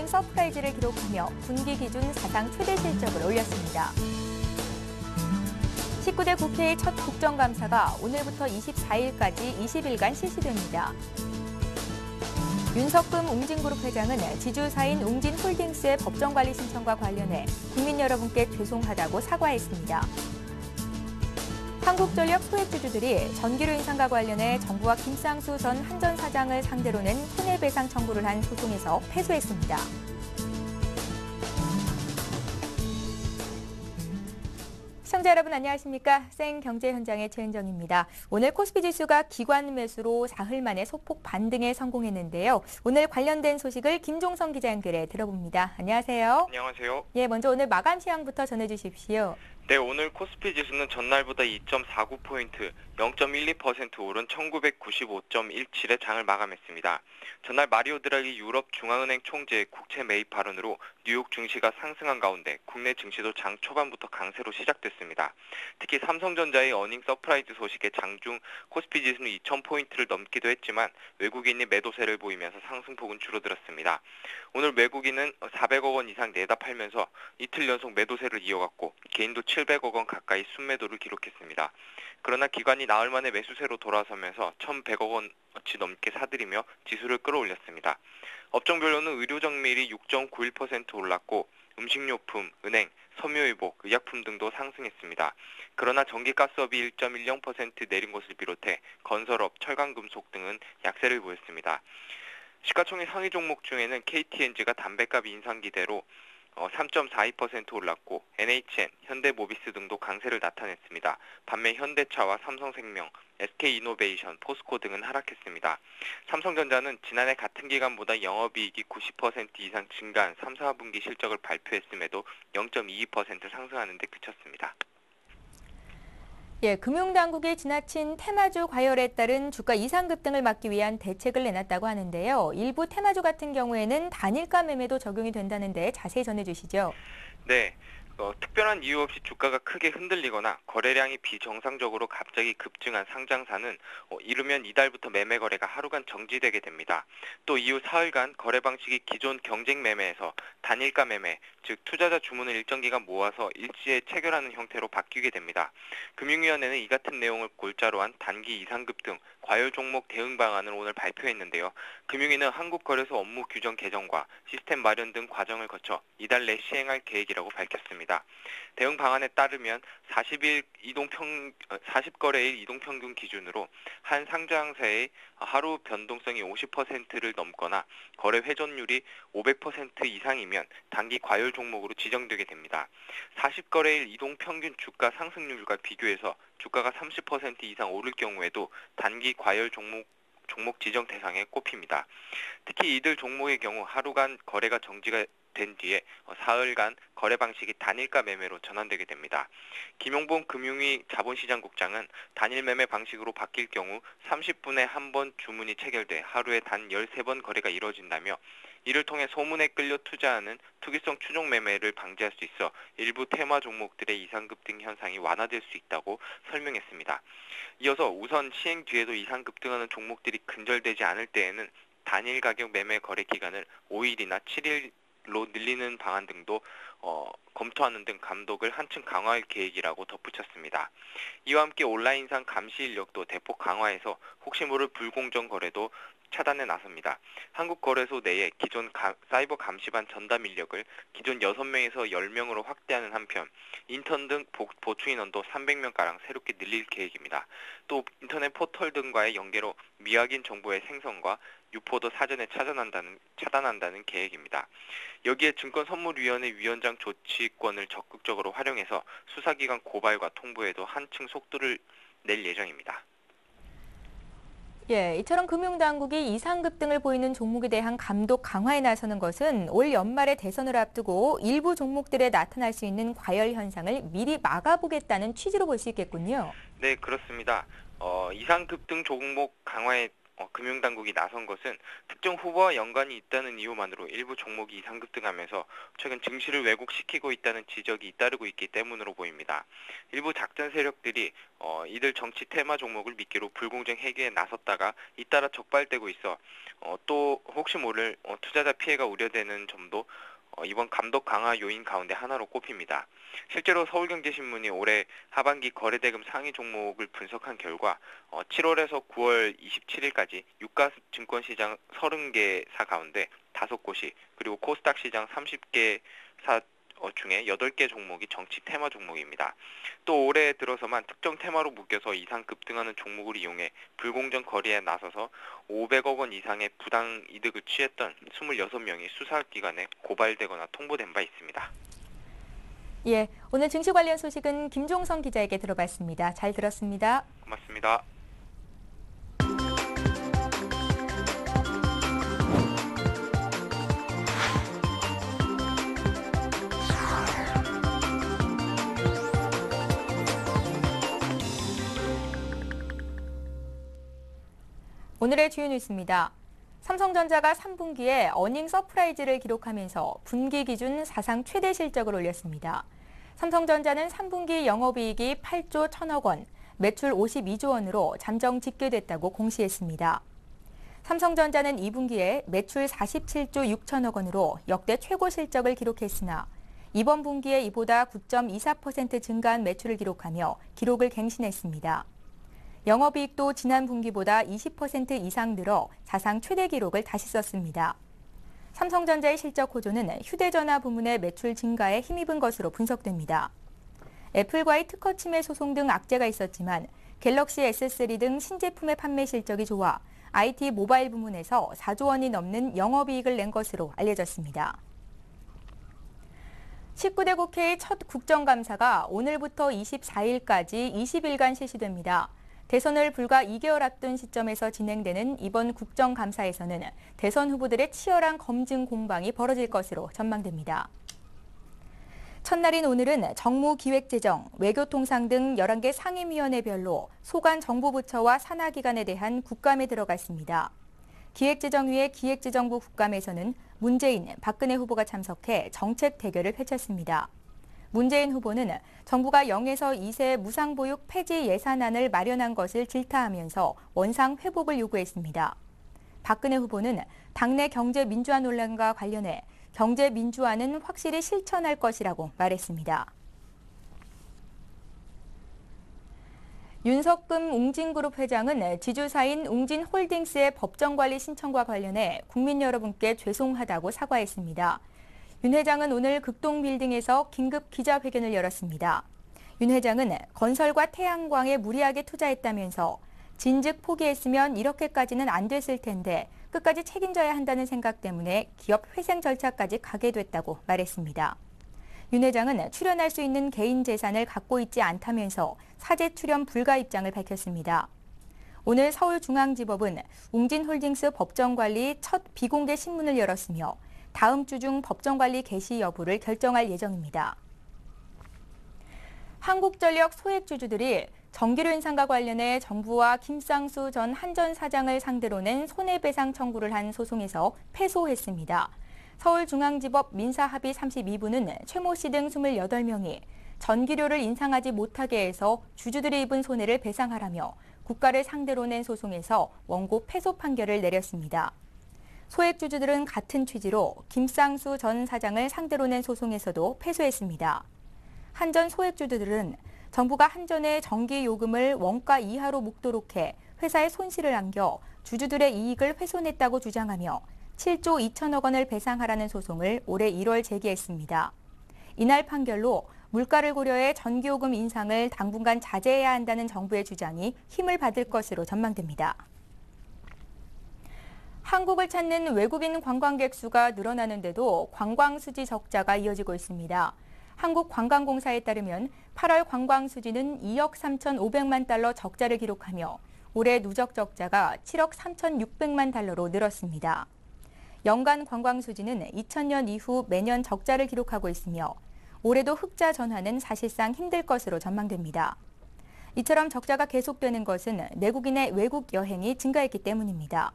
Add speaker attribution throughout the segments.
Speaker 1: 서프라이즈를 기록하며 분기 기준 사상 최대 실적을 올렸습니다. 19대 국회의 첫 국정감사가 오늘부터 24일까지 20일간 실시됩니다. 윤석금 웅진그룹 회장은 지주사인 웅진홀딩스의 법정관리 신청과 관련해 국민 여러분께 죄송하다고 사과했습니다. 한국전력 소액주주들이 전기료 인상과 관련해 정부와 김상수 전 한전 사장을 상대로 낸 손해배상 청구를 한 소송에서 패소했습니다. 시청자 여러분 안녕하십니까? 생경제 현장의 최은정입니다. 오늘 코스피 지수가 기관 매수로 사흘 만에 소폭 반등에 성공했는데요. 오늘 관련된 소식을 김종성 기자 연결해 들어봅니다. 안녕하세요.
Speaker 2: 안녕하세요.
Speaker 1: 예, 먼저 오늘 마감 시황부터 전해주십시오.
Speaker 2: 네, 오늘 코스피 지수는 전날보다 2.49포인트, 0.12% 오른 1995.17의 장을 마감했습니다. 전날 마리오 드라기 유럽 중앙은행 총재의 국채 매입 발언으로 뉴욕 증시가 상승한 가운데 국내 증시도 장 초반부터 강세로 시작됐습니다. 특히 삼성전자의 어닝 서프라이즈 소식에 장중 코스피 지수는 2,000포인트를 넘기도 했지만 외국인이 매도세를 보이면서 상승폭은 줄어들었습니다. 오늘 외국인은 400억 원 이상 내다 팔면서 이틀 연속 매도세를 이어갔고 개인도 700억 원 가까이 순매도를 기록했습니다. 그러나 기관이 나흘 만에 매수세로 돌아서면서 1,100억 원어치 넘게 사들이며 지수를 끌어올렸습니다. 업종별로는 의료정밀이 6.91% 올랐고 음식료품, 은행, 섬유의복, 의약품 등도 상승했습니다. 그러나 전기가스업이 1.10% 내린 것을 비롯해 건설업, 철강금속 등은 약세를 보였습니다. 시가총액 상위 종목 중에는 KTNG가 담배값 인상 기대로 3.42% 올랐고 NHN, 현대모비스 등도 강세를 나타냈습니다. 반면 현대차와 삼성생명, SK이노베이션, 포스코 등은 하락했습니다. 삼성전자는 지난해 같은 기간보다 영업이익이 90% 이상 증가한 3, 4분기 실적을 발표했음에도 0.22% 상승하는 데 그쳤습니다.
Speaker 1: 예, 금융당국이 지나친 테마주 과열에 따른 주가 이상 급등을 막기 위한 대책을 내놨다고 하는데요. 일부 테마주 같은 경우에는 단일가 매매도 적용이 된다는데 자세히 전해주시죠.
Speaker 2: 네. 특별한 이유 없이 주가가 크게 흔들리거나 거래량이 비정상적으로 갑자기 급증한 상장사는 이르면 이달부터 매매 거래가 하루간 정지되게 됩니다. 또 이후 사흘간 거래 방식이 기존 경쟁 매매에서 단일가 매매, 즉 투자자 주문을 일정 기간 모아서 일시에 체결하는 형태로 바뀌게 됩니다. 금융위원회는 이 같은 내용을 골자로 한 단기 이상 급등, 과열 종목 대응 방안을 오늘 발표했는데요. 금융위는 한국거래소 업무 규정 개정과 시스템 마련 등 과정을 거쳐 이달 내 시행할 계획이라고 밝혔습니다. 대응 방안에 따르면 40거래일 이동평균 기준으로 한 상장사의 하루 변동성이 50%를 넘거나 거래 회전율이 500% 이상이면 단기 과열 종목으로 지정되게 됩니다. 40거래일 이동평균 주가 상승률과 비교해서 주가가 30% 이상 오를 경우에도 단기 과열 종목 지정 대상에 꼽힙니다. 특히 이들 종목의 경우 하루간 거래가 정지가 된 뒤에 사흘간 거래 방식이 단일가 매매로 전환되게 됩니다. 김용범 금융위 자본시장국장은 단일 매매 방식으로 바뀔 경우 30분에 한 번 주문이 체결돼 하루에 단 13번 거래가 이뤄진다며 이를 통해 소문에 끌려 투자하는 투기성 추종 매매를 방지할 수 있어 일부 테마 종목들의 이상급등 현상이 완화될 수 있다고 설명했습니다. 이어서 우선 시행 뒤에도 이상급등하는 종목들이 근절되지 않을 때에는 단일 가격 매매 거래 기간을 5일이나 7일 로 늘리는 방안 등도 검토하는 등 감독을 한층 강화할 계획이라고 덧붙였습니다. 이와 함께 온라인상 감시 인력도 대폭 강화해서 혹시 모를 불공정 거래도 차단에 나섭니다. 한국거래소 내에 기존 사이버 감시반 전담 인력을 기존 6명에서 10명으로 확대하는 한편 인턴 등 보충 인원도 300명가량 새롭게 늘릴 계획입니다. 또 인터넷 포털 등과의 연계로 미확인 정보의 생성과 유포도 사전에 차단한다는 계획입니다. 여기에 증권선물위원회 위원장 조치권을 적극적으로 활용해서 수사기관 고발과 통보에도 한층 속도를 낼 예정입니다.
Speaker 1: 예, 이처럼 금융당국이 이상 급등을 보이는 종목에 대한 감독 강화에 나서는 것은 올 연말에 대선을 앞두고 일부 종목들에 나타날 수 있는 과열 현상을 미리 막아보겠다는 취지로 볼 수 있겠군요.
Speaker 2: 네, 그렇습니다. 이상 급등 종목 강화에 금융당국이 나선 것은 특정 후보와 연관이 있다는 이유만으로 일부 종목이 이상 급등하면서 최근 증시를 왜곡시키고 있다는 지적이 잇따르고 있기 때문으로 보입니다. 일부 작전 세력들이 이들 정치 테마 종목을 미끼로 불공정 회계에 나섰다가 잇따라 적발되고 있어 또 혹시 모를 투자자 피해가 우려되는 점도 이번 감독 강화 요인 가운데 하나로 꼽힙니다. 실제로 서울경제신문이 올해 하반기 거래대금 상위 종목을 분석한 결과 7월에서 9월 27일까지 유가 증권시장 30개사 가운데 5곳이 그리고 코스닥 시장 30개사 중에 8개 종목이 정치 테마 종목입니다. 또 올해 들어서만 특정 테마로 묶여서 이상 급등하는 종목을 이용해 불공정 거래에 나서서 500억 원 이상의 부당 이득을 취했던 26명이 수사기관에 고발되거나 통보된 바 있습니다.
Speaker 1: 예, 오늘 증시 관련 소식은 김종성 기자에게 들어봤습니다. 잘 들었습니다.
Speaker 2: 고맙습니다.
Speaker 1: 오늘의 주요 뉴스입니다. 삼성전자가 3분기에 어닝 서프라이즈를 기록하면서 분기 기준 사상 최대 실적을 올렸습니다. 삼성전자는 3분기 영업이익이 8조 1천억 원, 매출 52조 원으로 잠정 집계됐다고 공시했습니다. 삼성전자는 2분기에 매출 47조 6천억 원으로 역대 최고 실적을 기록했으나 이번 분기에 이보다 9.24% 증가한 매출을 기록하며 기록을 갱신했습니다. 영업이익도 지난 분기보다 20% 이상 늘어 사상 최대 기록을 다시 썼습니다. 삼성전자의 실적 호조는 휴대전화 부문의 매출 증가에 힘입은 것으로 분석됩니다. 애플과의 특허 침해 소송 등 악재가 있었지만 갤럭시 S3 등 신제품의 판매 실적이 좋아 IT 모바일 부문에서 4조 원이 넘는 영업이익을 낸 것으로 알려졌습니다. 19대 국회의 첫 국정감사가 오늘부터 24일까지 20일간 실시됩니다. 대선을 불과 2개월 앞둔 시점에서 진행되는 이번 국정감사에서는 대선 후보들의 치열한 검증 공방이 벌어질 것으로 전망됩니다. 첫날인 오늘은 정무기획재정, 외교통상 등 11개 상임위원회별로 소관 정부부처와 산하기관에 대한 국감에 들어갔습니다. 기획재정위의 기획재정부 국감에서는 문재인, 박근혜 후보가 참석해 정책 대결을 펼쳤습니다. 문재인 후보는 정부가 0에서 2세 무상보육 폐지 예산안을 마련한 것을 질타하면서 원상 회복을 요구했습니다. 박근혜 후보는 당내 경제민주화 논란과 관련해 경제민주화는 확실히 실천할 것이라고 말했습니다. 윤석금 웅진그룹 회장은 지주사인 웅진홀딩스의 법정관리 신청과 관련해 국민 여러분께 죄송하다고 사과했습니다. 윤 회장은 오늘 극동빌딩에서 긴급 기자회견을 열었습니다. 윤 회장은 건설과 태양광에 무리하게 투자했다면서 진즉 포기했으면 이렇게까지는 안 됐을 텐데 끝까지 책임져야 한다는 생각 때문에 기업 회생 절차까지 가게 됐다고 말했습니다. 윤 회장은 출연할 수 있는 개인 재산을 갖고 있지 않다면서 사제 출연 불가 입장을 밝혔습니다. 오늘 서울중앙지법은 웅진홀딩스 법정관리 첫 비공개 신문을 열었으며 다음 주 중 법정관리 개시 여부를 결정할 예정입니다. 한국전력 소액주주들이 전기료 인상과 관련해 정부와 김상수 전 한전 사장을 상대로 낸 손해배상 청구를 한 소송에서 패소했습니다. 서울중앙지법 민사합의 32부는 최 모 씨 등 28명이 전기료를 인상하지 못하게 해서 주주들이 입은 손해를 배상하라며 국가를 상대로 낸 소송에서 원고 패소 판결을 내렸습니다. 소액주주들은 같은 취지로 김상수 전 사장을 상대로 낸 소송에서도 패소했습니다. 한전 소액주주들은 정부가 한전의 전기요금을 원가 이하로 묶도록 해 회사에 손실을 안겨 주주들의 이익을 훼손했다고 주장하며 7조 2천억 원을 배상하라는 소송을 올해 1월 제기했습니다. 이날 판결로 물가를 고려해 전기요금 인상을 당분간 자제해야 한다는 정부의 주장이 힘을 받을 것으로 전망됩니다. 한국을 찾는 외국인 관광객 수가 늘어나는데도 관광 수지 적자가 이어지고 있습니다. 한국관광공사에 따르면 8월 관광 수지는 2억 3,500만 달러 적자를 기록하며 올해 누적 적자가 7억 3,600만 달러로 늘었습니다. 연간 관광 수지는 2000년 이후 매년 적자를 기록하고 있으며 올해도 흑자 전환은 사실상 힘들 것으로 전망됩니다. 이처럼 적자가 계속되는 것은 내국인의 외국 여행이 증가했기 때문입니다.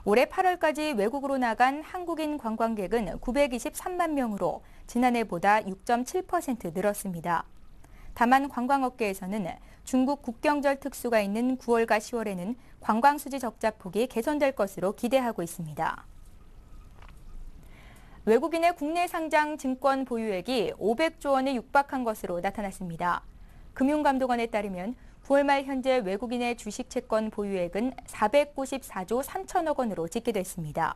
Speaker 1: 올해 8월까지 외국으로 나간 한국인 관광객은 923만 명으로 지난해보다 6.7% 늘었습니다. 다만 관광업계에서는 중국 국경절 특수가 있는 9월과 10월에는 관광수지 적자폭이 개선될 것으로 기대하고 있습니다. 외국인의 국내 상장 증권 보유액이 500조 원에 육박한 것으로 나타났습니다. 금융감독원에 따르면 9월 말 현재 외국인의 주식 채권 보유액은 494조 3천억 원으로 집계됐습니다.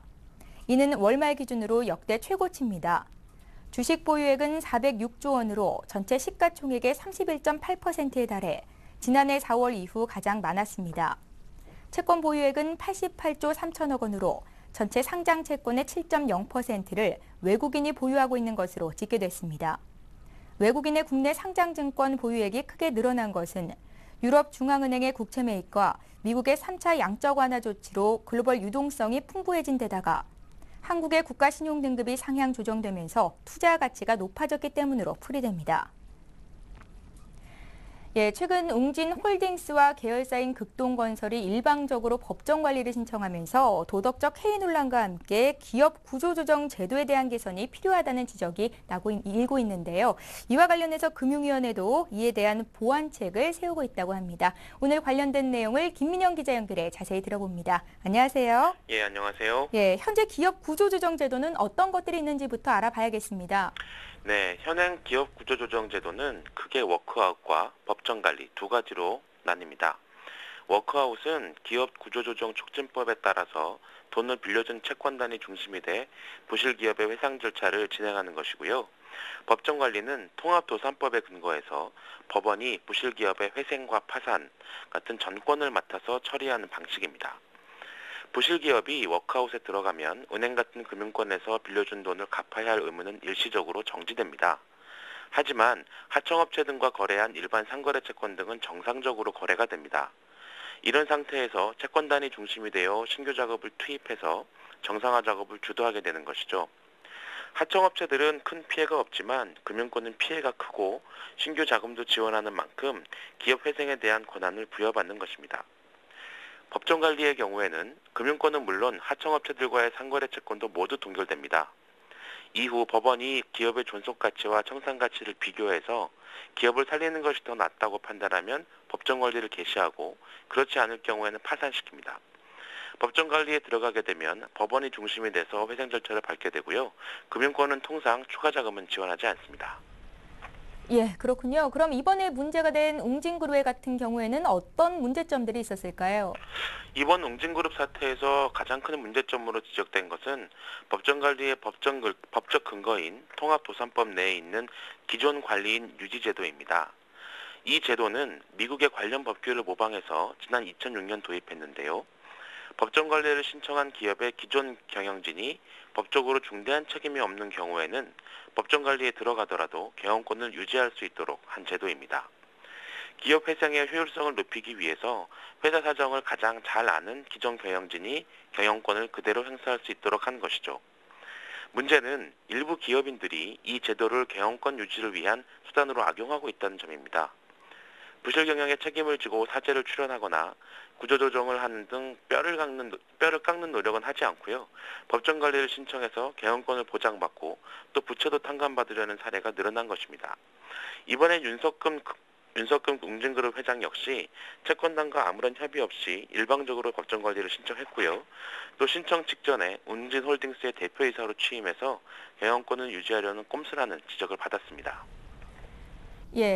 Speaker 1: 이는 월말 기준으로 역대 최고치입니다. 주식 보유액은 406조 원으로 전체 시가총액의 31.8%에 달해 지난해 4월 이후 가장 많았습니다. 채권 보유액은 88조 3천억 원으로 전체 상장 채권의 7.0%를 외국인이 보유하고 있는 것으로 집계됐습니다. 외국인의 국내 상장증권 보유액이 크게 늘어난 것은 유럽중앙은행의 국채 매입과 미국의 3차 양적 완화 조치로 글로벌 유동성이 풍부해진 데다가 한국의 국가 신용 등급이 상향 조정되면서 투자 가치가 높아졌기 때문으로 풀이됩니다. 최근 웅진홀딩스와 계열사인 극동건설이 일방적으로 법정 관리를 신청하면서 도덕적 해이 논란과 함께 기업 구조조정 제도에 대한 개선이 필요하다는 지적이 일고 있는데요. 이와 관련해서 금융위원회도 이에 대한 보완책을 세우고 있다고 합니다. 오늘 관련된 내용을 김민영 기자 연결해 자세히 들어봅니다. 안녕하세요.
Speaker 3: 예, 안녕하세요.
Speaker 1: 현재 기업 구조조정 제도는 어떤 것들이 있는지부터 알아봐야겠습니다.
Speaker 3: 네, 현행 기업 구조조정 제도는 크게 워크아웃과 법정관리 두 가지로 나뉩니다. 워크아웃은 기업 구조조정 촉진법에 따라서 돈을 빌려준 채권단이 중심이 돼 부실기업의 회상 절차를 진행하는 것이고요. 법정관리는 통합도산법에 근거해서 법원이 부실기업의 회생과 파산 같은 전권을 맡아서 처리하는 방식입니다. 부실기업이 워크아웃에 들어가면 은행 같은 금융권에서 빌려준 돈을 갚아야 할 의무는 일시적으로 정지됩니다. 하지만 하청업체 등과 거래한 일반 상거래 채권 등은 정상적으로 거래가 됩니다. 이런 상태에서 채권단이 중심이 되어 신규 작업을 투입해서 정상화 작업을 주도하게 되는 것이죠. 하청업체들은 큰 피해가 없지만 금융권은 피해가 크고 신규 자금도 지원하는 만큼 기업 회생에 대한 권한을 부여받는 것입니다. 법정관리의 경우에는 금융권은 물론 하청업체들과의 상거래 채권도 모두 동결됩니다. 이후 법원이 기업의 존속가치와 청산가치를 비교해서 기업을 살리는 것이 더 낫다고 판단하면 법정관리를 개시하고 그렇지 않을 경우에는 파산시킵니다. 법정관리에 들어가게 되면 법원이 중심이 돼서 회생 절차를 밟게 되고요. 금융권은 통상 추가 자금은 지원하지 않습니다.
Speaker 1: 그렇군요. 그럼 이번에 문제가 된 웅진그룹 같은 경우에는 어떤 문제점들이 있었을까요?
Speaker 3: 이번 웅진그룹 사태에서 가장 큰 문제점으로 지적된 것은 법정관리의 법적 근거인 통합도산법 내에 있는 기존 관리인 유지제도입니다. 이 제도는 미국의 관련 법규를 모방해서 지난 2006년 도입했는데요. 법정관리를 신청한 기업의 기존 경영진이 법적으로 중대한 책임이 없는 경우에는 법정관리에 들어가더라도 경영권을 유지할 수 있도록 한 제도입니다. 기업 회생의 효율성을 높이기 위해서 회사 사정을 가장 잘 아는 기존 경영진이 경영권을 그대로 행사할 수 있도록 한 것이죠. 문제는 일부 기업인들이 이 제도를 경영권 유지를 위한 수단으로 악용하고 있다는 점입니다. 부실 경영에 책임을 지고 사죄를 출연하거나 구조조정을 하는 등 뼈를 깎는 노력은 하지 않고요. 법정관리를 신청해서 경영권을 보장받고 또 부채도 탕감받으려는 사례가 늘어난 것입니다. 이번에 윤석금 웅진그룹 회장 역시 채권단과 아무런 협의 없이 일방적으로 법정관리를 신청했고요. 또 신청 직전에 웅진홀딩스의 대표이사로 취임해서 경영권을 유지하려는 꼼수라는 지적을 받았습니다.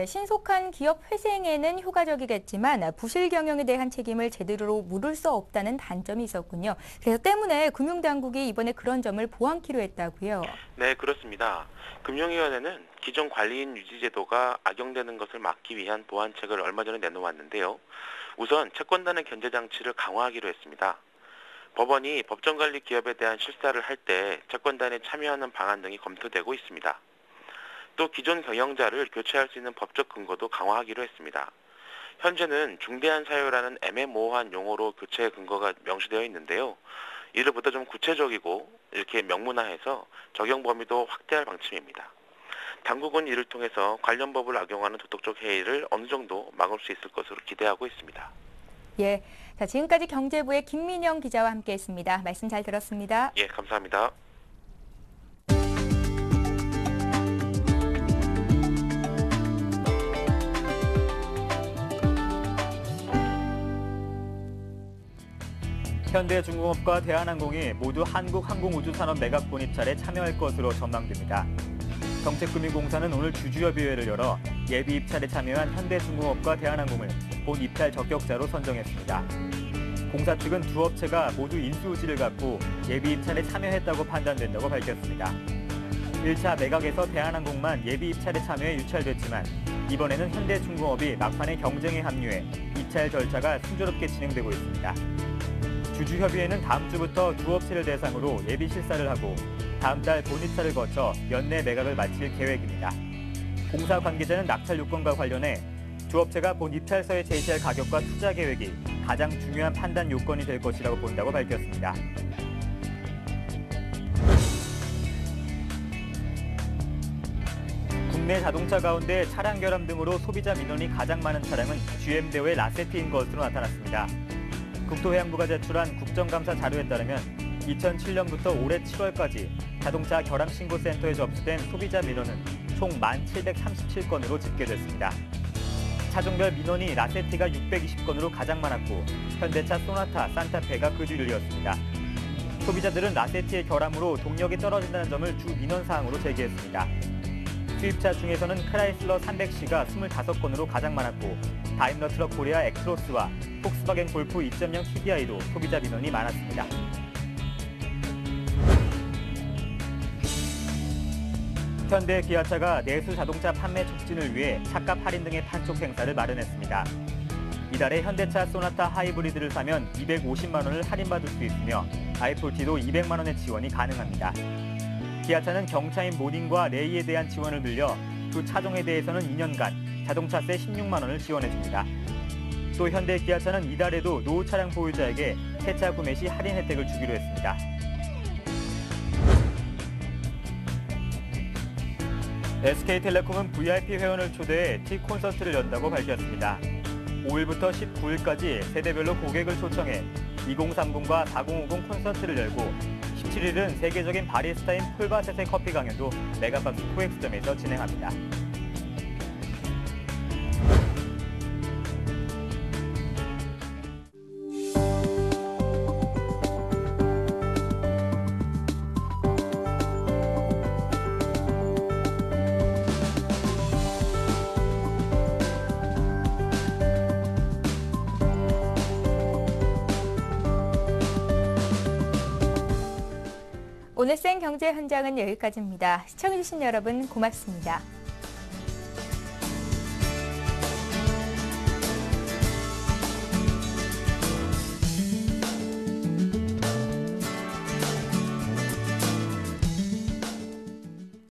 Speaker 1: 신속한 기업 회생에는 효과적이겠지만 부실 경영에 대한 책임을 제대로 물을 수 없다는 단점이 있었군요. 그래서 때문에 금융당국이 이번에 그런 점을 보완키로 했다고요.
Speaker 3: 네, 그렇습니다. 금융위원회는 기존 관리인 유지제도가 악용되는 것을 막기 위한 보완책을 얼마 전에 내놓았는데요. 우선 채권단의 견제장치를 강화하기로 했습니다. 법원이 법정관리 기업에 대한 실사를 할 때 채권단에 참여하는 방안 등이 검토되고 있습니다. 또 기존 경영자를 교체할 수 있는 법적 근거도 강화하기로 했습니다. 현재는 중대한 사유라는 애매모호한 용어로 교체 근거가 명시되어 있는데요. 이를 보다 좀 구체적이고 이렇게 명문화해서 적용 범위도 확대할 방침입니다. 당국은 이를 통해서 관련 법을 악용하는 도덕적 해이를 어느 정도 막을 수 있을 것으로 기대하고 있습니다.
Speaker 1: 예, 자, 지금까지 경제부의 김민영 기자와 함께했습니다. 말씀 잘 들었습니다.
Speaker 3: 예, 감사합니다.
Speaker 4: 현대중공업과 대한항공이 모두 한국항공우주산업 매각본 입찰에 참여할 것으로 전망됩니다. 정책금융공사는 오늘 주주협의회를 열어 예비 입찰에 참여한 현대중공업과 대한항공을 본 입찰 적격자로 선정했습니다. 공사 측은 두 업체가 모두 인수의지를 갖고 예비 입찰에 참여했다고 판단된다고 밝혔습니다. 1차 매각에서 대한항공만 예비 입찰에 참여해 유찰됐지만 이번에는 현대중공업이 막판에 경쟁에 합류해 입찰 절차가 순조롭게 진행되고 있습니다. 주주협의회는 다음 주부터 두 업체를 대상으로 예비 실사를 하고 다음 달 본입찰을 거쳐 연내 매각을 마칠 계획입니다. 공사 관계자는 낙찰 요건과 관련해 두 업체가 본 입찰서에 제시할 가격과 투자 계획이 가장 중요한 판단 요건이 될 것이라고 본다고 밝혔습니다. 국내 자동차 가운데 차량 결함 등으로 소비자 민원이 가장 많은 차량은 GM 대우의 라세티인 것으로 나타났습니다. 국토해양부가 제출한 국정감사 자료에 따르면 2007년부터 올해 7월까지 자동차 결함신고센터에 접수된 소비자 민원은 총 1,737건으로 집계됐습니다. 차종별 민원이 라세티가 620건으로 가장 많았고 현대차 소나타, 산타페가 그 뒤를 이었습니다. 소비자들은 라세티의 결함으로 동력이 떨어진다는 점을 주 민원 사항으로 제기했습니다. 수입차 중에서는 크라이슬러 300C가 25건으로 가장 많았고 다임러 트럭 코리아 엑트로스와 폭스바겐 골프 2.0 TDI도 소비자 민원이 많았습니다. 현대 기아차가 내수 자동차 판매 촉진을 위해 차값 할인 등의 판촉 행사를 마련했습니다. 이달에 현대차 소나타 하이브리드를 사면 250만 원을 할인받을 수 있으며 i40도 200만 원의 지원이 가능합니다. 기아차는 경차인 모닝과 레이에 대한 지원을 늘려 두 차종에 대해서는 2년간 자동차세 16만 원을 지원해줍니다. 또 현대 기아차는 이달에도 노후 차량 보유자에게 새차 구매 시 할인 혜택을 주기로 했습니다. SK텔레콤은 VIP 회원을 초대해 T 콘서트를 연다고 밝혔습니다. 5일부터 19일까지 세대별로 고객을 초청해 2030과 4050 콘서트를 열고 17일은 세계적인 바리스타인 폴바셋의 커피 강연도 메가박스 코엑스점에서 진행합니다.
Speaker 1: 오늘 생경제 현장은 여기까지입니다. 시청해주신 여러분 고맙습니다.